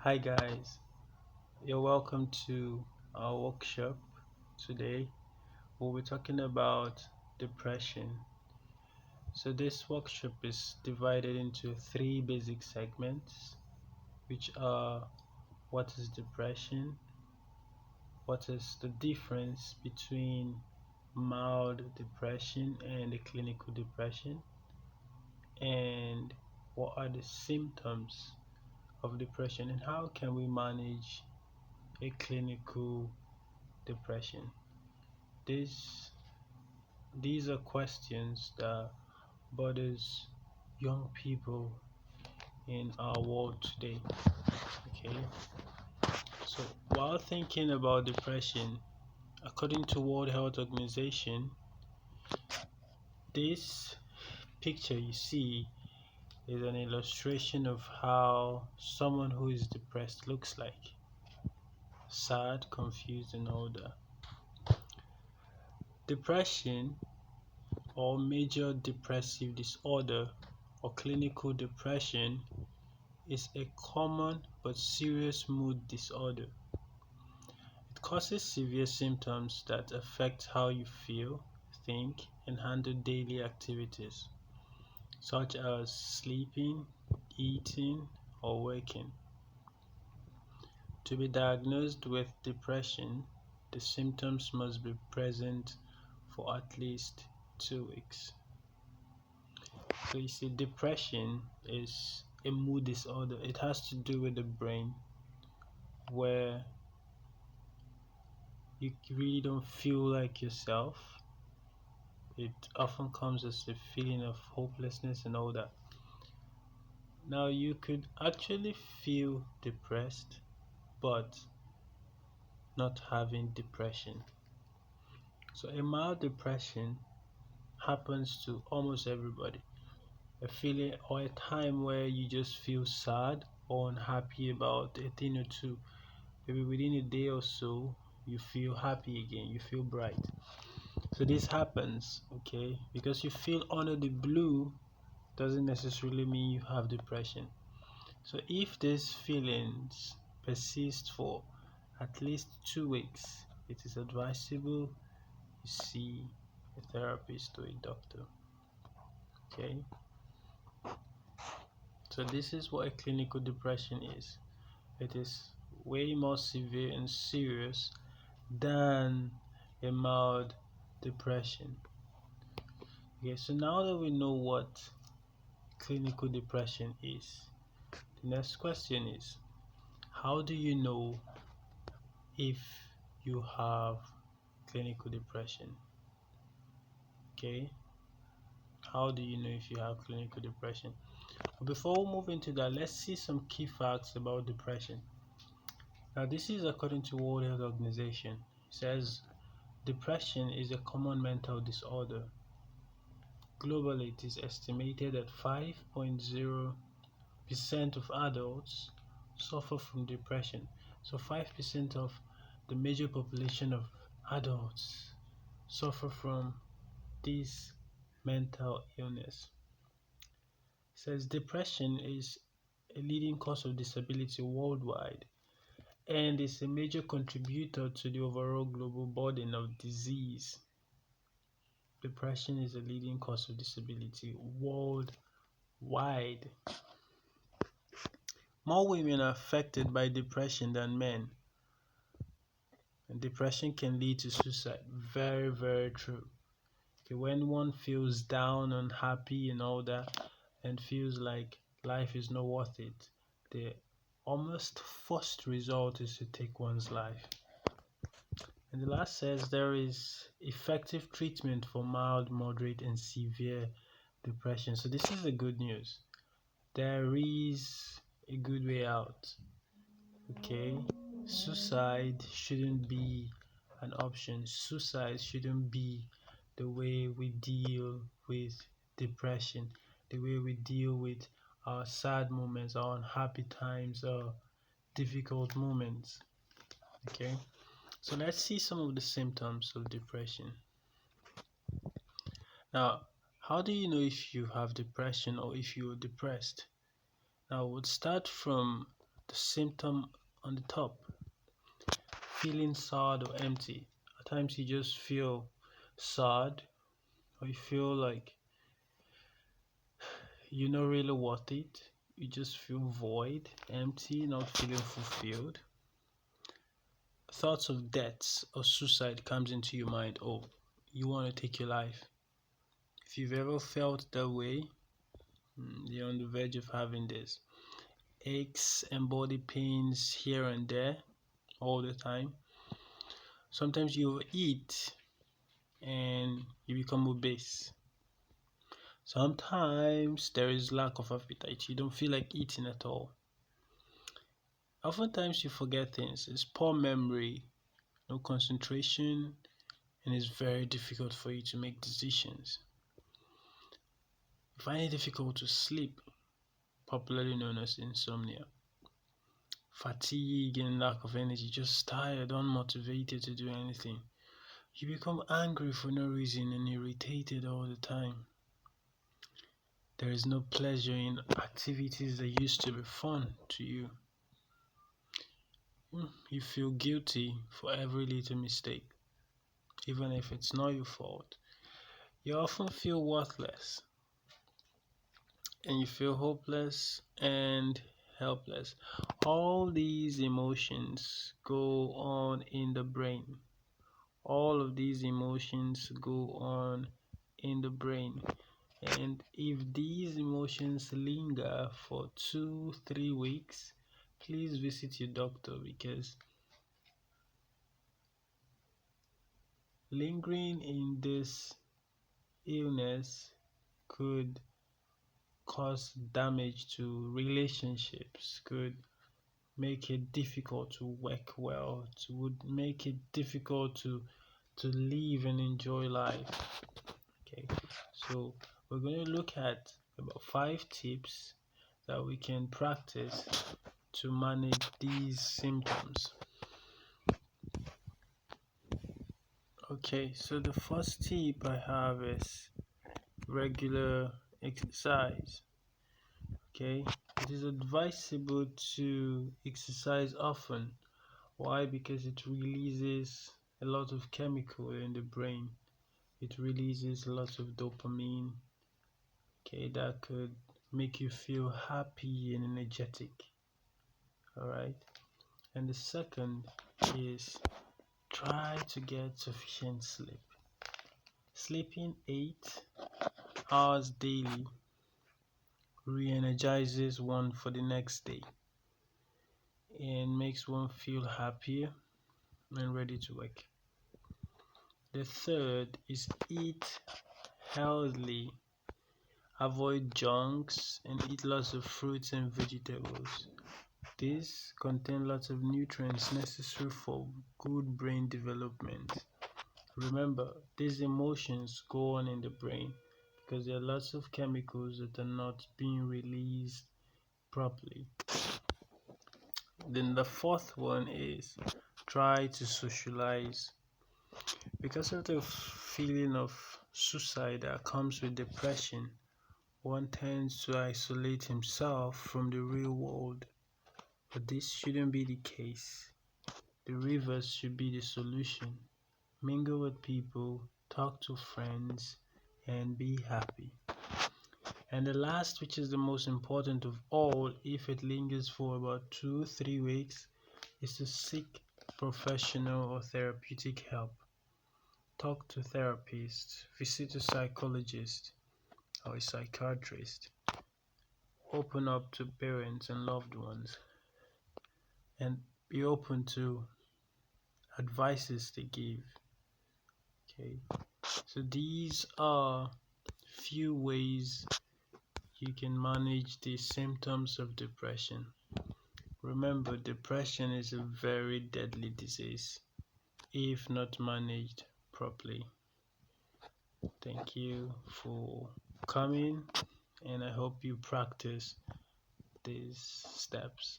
Hi guys, you're welcome to our workshop. Today we'll be talking about depression. So this workshop is divided into three basic segments, which are what is depression, what is the difference between mild depression and a clinical depression, and what are the symptoms of depression and how can we manage a clinical depression. These these are questions that bothers young people in our world today. Okay, so while thinking about depression, according to World Health Organization, this picture you see is an illustration of how someone who is depressed looks like: sad, confused, and all that. Depression, or major depressive disorder, or clinical depression, is a common but serious mood disorder. It causes severe symptoms that affect how you feel, think, and handle daily activities, such as sleeping, eating, or working. To be diagnosed with depression, the symptoms must be present for at least 2 weeks. So you see, depression is a mood disorder. It has to do with the brain, where you really don't feel like yourself. It often comes as a feeling of hopelessness and all that. Now, you could actually feel depressed, but not having depression. So, a mild depression happens to almost everybody. A feeling or a time where you just feel sad or unhappy about a thing or two. Maybe within a day or so, you feel happy again, you feel bright. So this happens, okay, because you feel under the blue doesn't necessarily mean you have depression. So if these feelings persist for at least 2 weeks, it is advisable you see a therapist or a doctor. Okay, so this is what a clinical depression is. It is way more severe and serious than a mild depression. Okay, so now that we know what clinical depression is, the next question is, how do you know if you have clinical depression? Okay, how do you know if you have clinical depression? Before we move into that, let's see some key facts about depression. Now, this is according to World Health Organization. It says depression is a common mental disorder. Globally, it is estimated that 5.0% of adults suffer from depression. So 5% of the major population of adults suffer from this mental illness. It says depression is a leading cause of disability worldwide and is a major contributor to the overall global burden of disease. Depression is a leading cause of disability worldwide. More women are affected by depression than men, and depression can lead to suicide. Very, very true. Okay, when one feels down, unhappy, and all that, and feels like life is not worth it, the almost first result is to take one's life. And the last says there is effective treatment for mild, moderate, and severe depression. So this is the good news. There is a good way out. Okay, suicide shouldn't be an option. Suicide shouldn't be the way we deal with depression, the way we deal with our sad moments, our unhappy times, our difficult moments. Okay, so let's see some of the symptoms of depression. Now, how do you know if you have depression or if you're depressed? Now, we'll start from the symptom on the top, feeling sad or empty. At times you just feel sad, or you feel like you're not really worth it. You just feel void, empty, not feeling fulfilled. Thoughts of death or suicide comes into your mind. Oh, you want to take your life. If you've ever felt that way, you're on the verge of having this. Aches and body pains here and there all the time. Sometimes you eat and you become obese. Sometimes there is lack of appetite. You don't feel like eating at all. Oftentimes you forget things. It's poor memory, no concentration, and it's very difficult for you to make decisions. You find it difficult to sleep, popularly known as insomnia. Fatigue and lack of energy, just tired, unmotivated to do anything. You become angry for no reason and irritated all the time. There is no pleasure in activities that used to be fun to you. You feel guilty for every little mistake, even if it's not your fault. You often feel worthless and you feel hopeless and helpless. All these emotions go on in the brain. All of these emotions go on in the brain. And if these emotions linger for 2-3 weeks, please visit your doctor, because lingering in this illness could cause damage to relationships, could make it difficult to work well, would make it difficult to live and enjoy life. Okay, so we're going to look at about 5 tips that we can practice to manage these symptoms. Okay, so the first tip I have is regular exercise. Okay, it is advisable to exercise often. Why? Because it releases a lot of chemical in the brain. It releases lots of dopamine. Okay, that could make you feel happy and energetic. All right, and the second is try to get sufficient sleep. Sleeping 8 hours daily re-energizes one for the next day and makes one feel happier and ready to work. The third is eat healthily, avoid junks, and eat lots of fruits and vegetables. These contain lots of nutrients necessary for good brain development. Remember, these emotions go on in the brain because there are lots of chemicals that are not being released properly. Then the fourth one is try to socialize. Because of the feeling of suicide that comes with depression, one tends to isolate himself from the real world. But this shouldn't be the case. The reverse should be the solution. Mingle with people, talk to friends, and be happy. And the last, which is the most important of all, if it lingers for about 2-3 weeks, is to seek professional or therapeutic help. Talk to therapists, visit a psychologist or a psychiatrist. Open up to parents and loved ones, and be open to advices they give. Okay, so these are few ways you can manage the symptoms of depression. Remember, depression is a very deadly disease if not managed properly. Thank you for coming, and I hope you practice these steps.